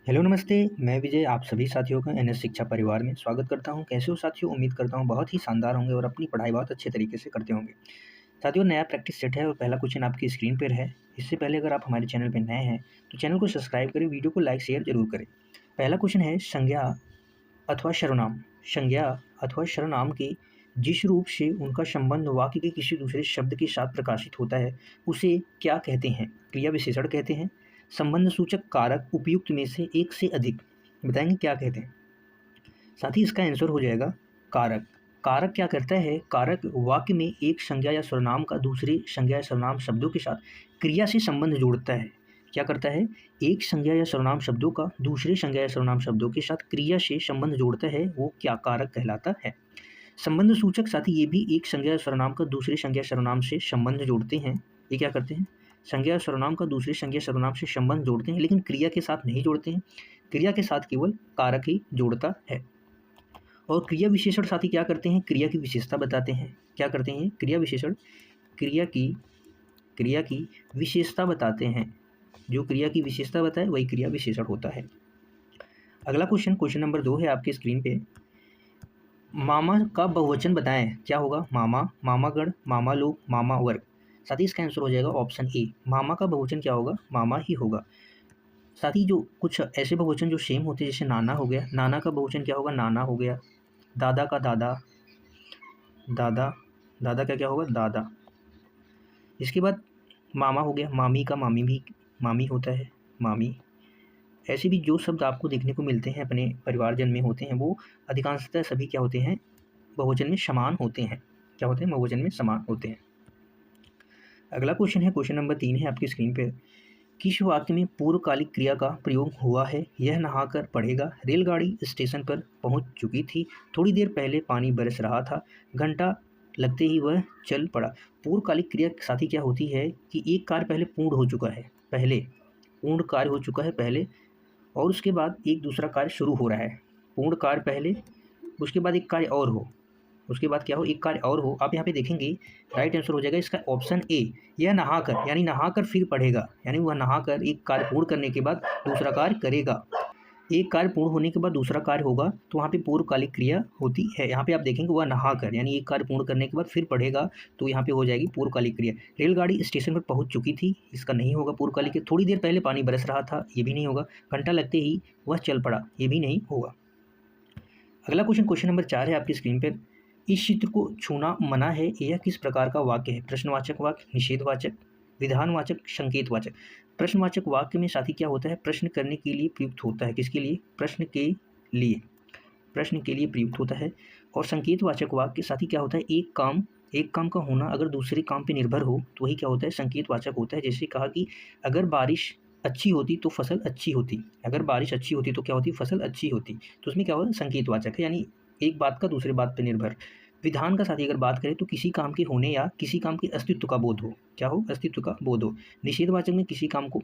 Hello नमस्ते, मैं विजय आप सभी साथियों का एनएस शिक्षा परिवार में स्वागत करता हूं। कैसे हो साथियों? उम्मीद करता हूं बहुत ही शानदार होंगे और अपनी पढ़ाई बहुत अच्छे तरीके से करते होंगे। साथियों, नया प्रैक्टिस सेट है और पहला क्वेश्चन आपकी स्क्रीन पर है। इससे पहले अगर आप हमारे चैनल पर नए हैं तो चैनल को सब्सक्राइब करें, वीडियो को लाइक शेयर जरूर करें। पहला क्वेश्चन है, संज्ञा अथवा सर्वनाम। संज्ञा अथवा सर्वनाम के जिस रूप से उनका संबंध वाक्य के किसी दूसरे शब्द के साथ प्रकाशित होता है उसे क्या कहते हैं? क्रिया विशेषण कहते हैं, संबंध सूचक कारक उपयुक्त में से एक से अधिक। बताएंगे क्या कहते हैं? साथ ही इसका आंसर हो जाएगा कारक। कारक क्या करता है? कारक वाक्य में एक संज्ञा या सर्वनाम का दूसरे संज्ञा या सर्वनाम शब्दों के साथ क्रिया से संबंध जोड़ता है। क्या करता है? एक संज्ञा या सर्वनाम शब्दों का दूसरे संज्ञा या सर्वनाम शब्दों के साथ क्रिया से संबंध जोड़ता है, वो क्या कारक कहलाता है। संबंध सूचक साथी ये भी एक संज्ञा या सर्वनाम का दूसरे संज्ञा सर्वनाम से संबंध जोड़ते हैं। ये क्या करते हैं? संज्ञा सर्वनाम का दूसरे संज्ञा सर्वनाम से संबंध जोड़ते हैं, लेकिन क्रिया के साथ नहीं जोड़ते हैं। क्रिया के साथ केवल कारक ही जोड़ता है। और क्रिया विशेषण साथी क्या करते हैं? क्रिया की विशेषता बताते हैं। क्या करते हैं? क्रिया विशेषण क्रिया की विशेषता बताते हैं। जो क्रिया की विशेषता बताए वही क्रिया विशेषण होता है। अगला क्वेश्चन नंबर 2 है आपकी स्क्रीन पे। मामा का बहुवचन बताएं। क्या होगा? मामा, मामागण, मामा लोग, मामा वर्ग। साथ ही इसका आंसर हो जाएगा ऑप्शन ए। मामा का बहुवचन क्या होगा? मामा ही होगा। साथ ही जो कुछ ऐसे बहुवचन जो सेम होते हैं, जैसे नाना हो गया, नाना का बहुवचन क्या होगा? नाना हो गया। दादा का दादा, दादा, दादा का क्या होगा? दादा। इसके बाद मामा हो गया, मामी का मामी भी मामी होता है, मामी। ऐसे भी जो शब्द आपको देखने को मिलते हैं अपने परिवारजन में होते हैं, वो अधिकांशतः सभी क्या होते हैं? बहुवचन में समान होते हैं। क्या होते हैं? बहुवचन में समान होते हैं। अगला क्वेश्चन है, क्वेश्चन नंबर 3 है आपकी स्क्रीन पे। किस वाक्य में पूर्वकालिक क्रिया का प्रयोग हुआ है? यह नहाकर पढ़ेगा, रेलगाड़ी स्टेशन पर पहुंच चुकी थी, थोड़ी देर पहले पानी बरस रहा था, घंटा लगते ही वह चल पड़ा। पूर्वकालिक क्रिया साथी क्या होती है कि एक कार्य पहले पूर्ण हो चुका है, पहले पूर्ण कार्य हो चुका है पहले, और उसके बाद एक दूसरा कार्य शुरू हो रहा है। पूर्ण कार्य पहले, उसके बाद एक कार्य और हो, उसके बाद क्या हो? एक कार्य और हो। आप यहाँ पे देखेंगे राइट आंसर हो जाएगा इसका ऑप्शन ए। यह नहाकर, यानी नहाकर फिर पढ़ेगा, यानी वह नहाकर एक कार्य पूर्ण करने के बाद दूसरा कार्य करेगा। एक कार्य पूर्ण होने के बाद दूसरा कार्य होगा तो वहाँ पे पूर्वकालिक क्रिया होती है। यहाँ पे आप देखेंगे वह नहाकर, यानी एक कार्य पूर्ण करने के बाद फिर पढ़ेगा, तो यहाँ पे हो जाएगी पूर्वकालिक क्रिया। रेलगाड़ी स्टेशन पर पहुँच चुकी थी, इसका नहीं होगा पूर्वकालिक। थोड़ी देर पहले पानी बरस रहा था, ये भी नहीं होगा। घंटा लगते ही वह चल पड़ा, ये भी नहीं होगा। अगला क्वेश्चन नंबर 4 है आपकी स्क्रीन पर। इस चित्र को छूना मना है, यह किस प्रकार का वाक्य है? प्रश्नवाचक वाक्य, निषेधवाचक, विधानवाचक, संकेतवाचक। प्रश्नवाचक वाक्य में साथी क्या होता है? प्रश्न करने के लिए प्रयुक्त होता है। किसके लिए? प्रश्न के लिए, प्रश्न के लिए प्रयुक्त होता है। और संकेतवाचक वाक्य साथी क्या होता है? एक काम का होना अगर दूसरे काम पे निर्भर हो तो वही क्या होता है? संकेतवाचक होता है। जैसे कहा कि अगर बारिश अच्छी होती तो फसल अच्छी होती, अगर बारिश अच्छी होती तो क्या होती? फसल अच्छी होती। तो उसमें क्या होता है? संकेतवाचक है, यानी एक बात का दूसरे बात पे निर्भर। विधान का साथी अगर बात करें तो किसी काम के होने या किसी काम के अस्तित्व का बोध हो। क्या हो? अस्तित्व का बोध हो। निषेधवाचक में किसी काम को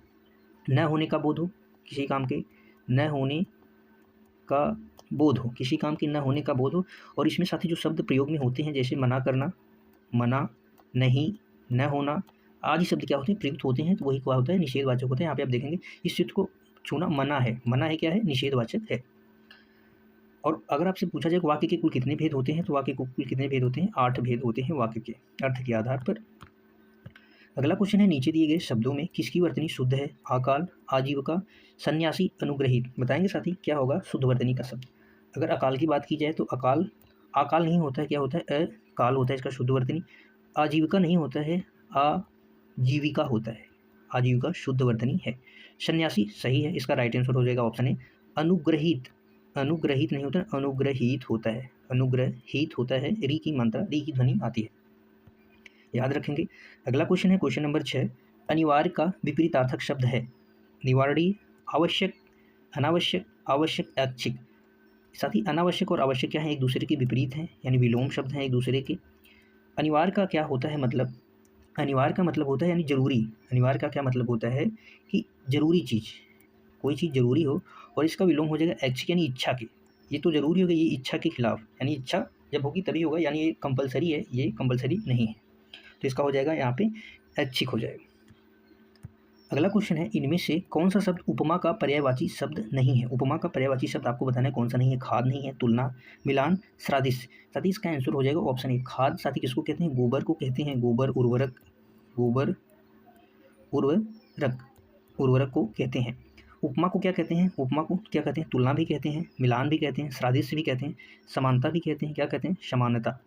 न होने का बोध हो, किसी काम के न होने का बोध हो, किसी काम के न होने का बोध हो। और इसमें साथी जो शब्द प्रयोग में होते हैं, जैसे मना करना, मना, नहीं, न होना आदि शब्द क्या होते हैं? प्रयुक्त होते हैं, तो वही क्या होता है? निषेधवाचक होते हैं। यहाँ पे आप देखेंगे इस चित्र को छूना मना है, मना है क्या है? निषेधवाचक है। और अगर आपसे पूछा जाए वाक्य के कुल कितने भेद होते हैं, तो वाक्य के कुल कितने भेद होते हैं? 8 भेद होते हैं वाक्य के अर्थ के आधार पर। अगला क्वेश्चन है, नीचे दिए गए शब्दों में किसकी वर्तनी शुद्ध है? अकाल, आजीविका, सन्यासी, अनुग्रहित। बताएंगे साथी क्या होगा शुद्ध वर्तनी का शब्द? अगर अकाल की बात की जाए तो अकाल, अकाल नहीं होता है, क्या होता है? अकाल होता है इसका शुद्ध वर्तनी। आजीविका नहीं होता है, आजीविका होता है, आजीविका शुद्ध वर्तनी है। सन्यासी सही है, इसका राइट आंसर हो जाएगा ऑप्शन ए। अनुग्रहित, अनुग्रहित नहीं होता, अनुग्रहित होता है, अनुग्रहित होता है। री की मात्रा, री की ध्वनि आती है, याद रखेंगे। अगला क्वेश्चन है क्वेश्चन नंबर 6। अनिवार्य का विपरीतार्थक शब्द है? निवारणीय, आवश्यक, अनावश्यक, आवश्यक, ऐच्छिक। साथ ही अनावश्यक और आवश्यक क्या है? एक दूसरे के विपरीत हैं, यानी विलोम शब्द हैं एक दूसरे के। अनिवार्य का क्या होता है मतलब? अनिवार्य का मतलब होता है यानी जरूरी। अनिवार्य का क्या मतलब होता है कि जरूरी चीज़, कोई चीज़ जरूरी हो, और इसका विलोम हो जाएगा ऐच्छिक, यानी इच्छा के। ये तो जरूरी हो गया, ये इच्छा के खिलाफ, यानी इच्छा जब होगी तभी होगा, यानी ये कंपलसरी है, ये कंपलसरी नहीं है। तो इसका हो जाएगा यहाँ पे ऐच्छिक हो जाएगा। अगला क्वेश्चन है, इनमें से कौन सा शब्द उपमा का पर्यायवाची शब्द नहीं है? उपमा का पर्यायवाची शब्द आपको बताना है कौन सा नहीं है। खाद नहीं है, तुलना, मिलान, सादृश्य। साथ ही इसका आंसर हो जाएगा ऑप्शन ए, खाद। साथ ही किसको कहते हैं? गोबर को कहते हैं। गोबर उर्वरक, गोबर उर्वरक, उर्वरक को कहते हैं। उपमा को क्या कहते हैं? उपमा को क्या कहते हैं? तुलना भी कहते हैं, मिलान भी कहते हैं, सादृश्य भी कहते हैं, समानता भी कहते हैं। क्या कहते हैं? समानता।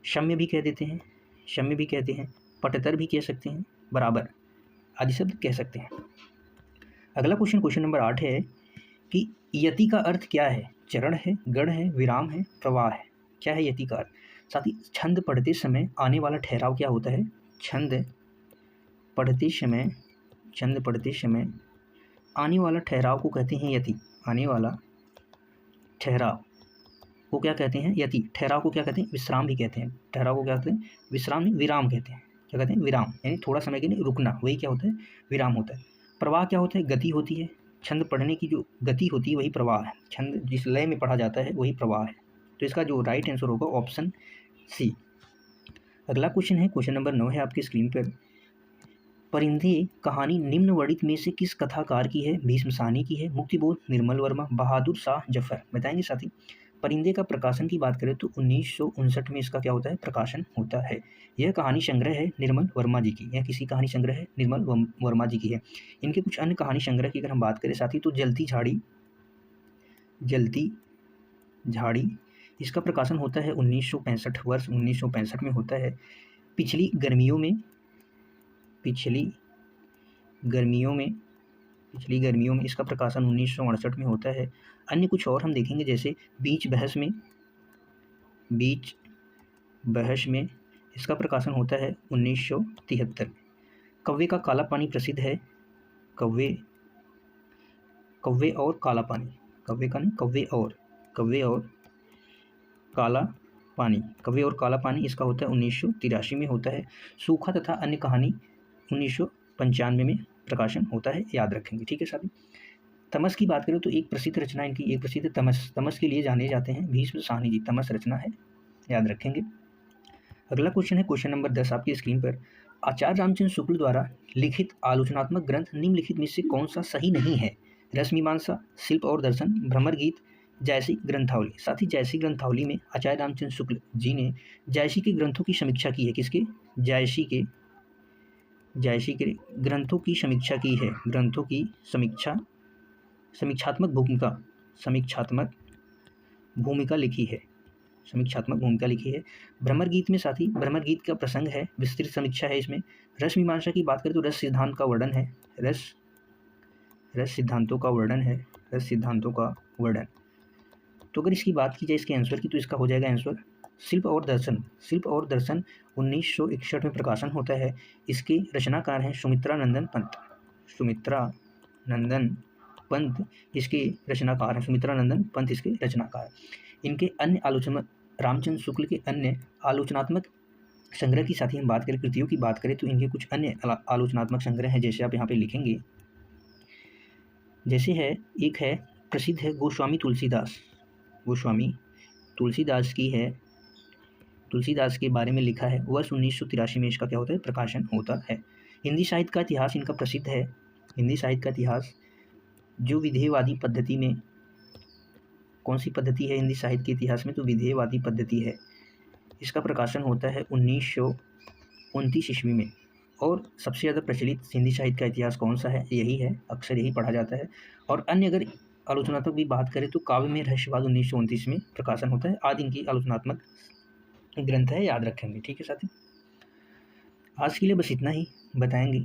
क्षम्य भी कह देते हैं, क्षम्य भी कहते हैं, पटतर भी कह सकते हैं, बराबर आदि शब्द कह सकते हैं। अगला क्वेश्चन, क्वेश्चन नंबर 8 है कि यति का अर्थ क्या है? चरण है, गढ़ है, विराम है, प्रवाह है। क्या है यति का अर्थ? साथ ही छंद पढ़ते समय आने वाला ठहराव क्या होता है? छंद पढ़ते समय, छंद पढ़ते समय आने वाला ठहराव को कहते हैं यति। आने वाला ठहराव को क्या कहते हैं? यति। ठहराव को क्या कहते हैं? विश्राम भी कहते हैं। ठहराव को क्या कहते हैं? विश्राम नहीं, विराम कहते हैं। क्या कहते हैं? विराम, यानी थोड़ा समय के लिए रुकना, वही क्या होता है? विराम होता है। प्रवाह क्या होता है? गति होती है। छंद पढ़ने की जो गति होती है वही प्रवाह है। छंद जिस लय में पढ़ा जाता है वही प्रवाह है। तो इसका जो राइट आंसर होगा ऑप्शन सी। अगला क्वेश्चन है, क्वेश्चन नंबर 9 है आपकी स्क्रीन पर। परिंदे कहानी निम्न वर्णित में से किस कथाकार की है? भीष्म साहनी की है, मुक्तिबोध निर्मल वर्मा, बहादुर शाह जफर। बताएंगे साथी। परिंदे का प्रकाशन की बात करें तो 1959 में इसका क्या होता है? प्रकाशन होता है। यह कहानी संग्रह है निर्मल वर्मा जी की। यह किसी कहानी संग्रह है? निर्मल वर्मा जी की है। इनके कुछ अन्य कहानी संग्रह की अगर हम बात करें साथी तो जलती झाड़ी, जलती झाड़ी, इसका प्रकाशन होता है 1965, वर्ष 1965 में होता है। पिछली गर्मियों में, पिछली गर्मियों में इसका प्रकाशन 1968 में होता है। अन्य कुछ और हम देखेंगे, जैसे बीच बहस में इसका प्रकाशन होता है 1973। कव्वे का काला पानी प्रसिद्ध है। कव्वे और काला पानी, कव्वे का नहीं, कव्वे और काला पानी इसका होता है 1983 में होता है। सूखा तथा अन्य कहानी 1995 में प्रकाशन होता है, याद रखेंगे। ठीक है साथी। तमस की बात करें तो एक प्रसिद्ध रचना इनकी, एक प्रसिद्ध तमस के लिए जाने जाते हैं भीष्म साहनी जी। तमस रचना है, याद रखेंगे। अगला क्वेश्चन है, क्वेश्चन नंबर 10 आपकी स्क्रीन पर। आचार्य रामचंद्र शुक्ल द्वारा लिखित आलोचनात्मक ग्रंथ निम्नलिखित में से कौन सा सही नहीं है? रसमीमांसा, शिल्प और दर्शन, भ्रमर गीत, जायसी ग्रंथावली। साथ ही जायसी ग्रंथावली में आचार्य रामचंद्र शुक्ल जी ने जायसी के ग्रंथों की समीक्षा की है। किसके? जायसी के ग्रंथों की समीक्षा की है। ग्रंथों की समीक्षात्मक भूमिका लिखी है। भ्रमर गीत में साथी, भ्रमर गीत का प्रसंग है, विस्तृत समीक्षा है इसमें। रस मीमांसा की बात करें तो रस सिद्धांत का वर्णन है। रस सिद्धांतों का वर्णन। तो अगर इसकी बात की जाए इसके आंसर की, तो इसका हो जाएगा आंसर शिल्प और दर्शन। 1961 में प्रकाशन होता है। इसके रचनाकार हैं सुमित्रा नंदन पंत इसके रचनाकार। इनके अन्य आलोचनात्मक, रामचंद्र शुक्ल के अन्य आलोचनात्मक संग्रह की साथ ही हम बात करें, कृतियों की बात करें तो इनके कुछ अन्य आलोचनात्मक संग्रह हैं, जैसे आप यहाँ पे लिखेंगे। जैसे है, एक है प्रसिद्ध है गोस्वामी तुलसीदास की है। तुलसीदास के बारे में लिखा है। वर्ष 1983 में इसका क्या होता है? प्रकाशन होता है। हिंदी साहित्य का इतिहास इनका प्रसिद्ध है। हिंदी साहित्य का इतिहास जो विधेयवादी पद्धति में, कौन सी पद्धति है हिंदी साहित्य के इतिहास में? तो विधेयवादी पद्धति है। इसका प्रकाशन होता है 1929 ईस्वी में। और सबसे ज़्यादा प्रचलित हिंदी साहित्य का इतिहास कौन सा है? यही है, अक्सर यही पढ़ा जाता है। और अन्य अगर आलोचनात्मक भी बात करें तो काव्य में रहस्यवाद 1929 में प्रकाशन होता है। आदि इनकी आलोचनात्मक ग्रंथ है, याद रखेंगे। ठीक है साथी, आज के लिए बस इतना ही बताएंगे।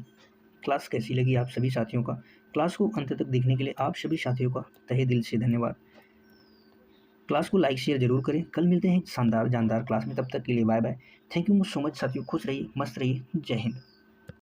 क्लास कैसी लगी आप सभी साथियों का? क्लास को अंत तक देखने के लिए आप सभी साथियों का तहे दिल से धन्यवाद। क्लास को लाइक शेयर जरूर करें। कल मिलते हैं शानदार जानदार क्लास में, तब तक के लिए bye bye. Thank you so much साथियों। खुश रहिए, मस्त रहिए। जय हिंद।